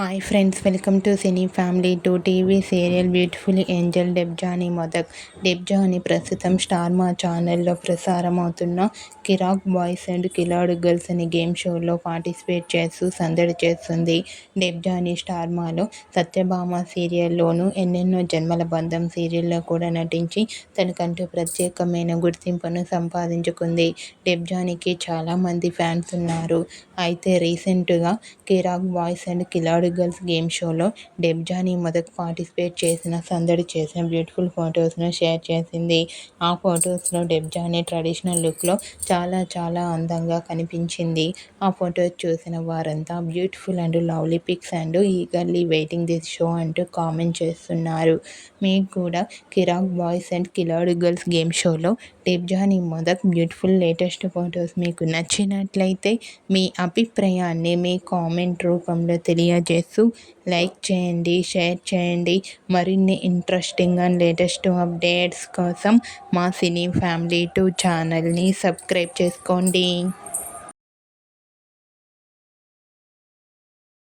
Hi friends, welcome to Cine Family to TV serial beautiful angel Debjani Modak. Debjani ప్రస్తుతం Star Maa ఛానల్లో ప్రసారం అవుతున్న Kiraak boys and Khiladi Girls అనే గేమ్ షోలో పార్టిసిపేట్ చేస్తూ సందడి చేస్తుంది. డెబ్జానీ స్టార్ మాలో సత్యభామ సీరియల్లోనూ, ఎన్నెన్నో జన్మల బంధం సీరియల్లో కూడా నటించి తనకంటూ ప్రత్యేకమైన గుర్తింపును సంపాదించుకుంది. డెబ్జానీకి చాలామంది ఫ్యాన్స్ ఉన్నారు. అయితే రీసెంట్గా కిరాక్ boys and Khiladi girls game షోలో డెబ్జానీ మొదక్ పార్టిసిపేట్ చేసిన సందడి చేసిన బ్యూటిఫుల్ ఫొటోస్ను షేర్ చేసింది. ఆ ఫొటోస్లో డెబ్జానీ ట్రెడిషనల్ లుక్లో చాలా అందంగా కనిపించింది. ఆ ఫొటోస్ చూసిన వారంతా beautiful and lovely pics and eagerly waiting this show అంటూ కామెంట్ చేస్తున్నారు. మీకు కూడా Kiraak boys and Khiladi girls game షోలో Debjani Modak beautiful latest photos మీకు నచ్చినట్లయితే మీ అభిప్రాయాన్ని మీ కామెంట్ రూపంలో తెలియజేస్తూ లైక్ చేయండి, షేర్ చేయండి. మరిన్ని ఇంట్రెస్టింగ్ అండ్ లేటెస్ట్ అప్డేట్స్ కోసం మా సినీ ఫ్యామిలీ 2 ఛానల్ని సబ్స్క్రైబ్ చేసుకోండి.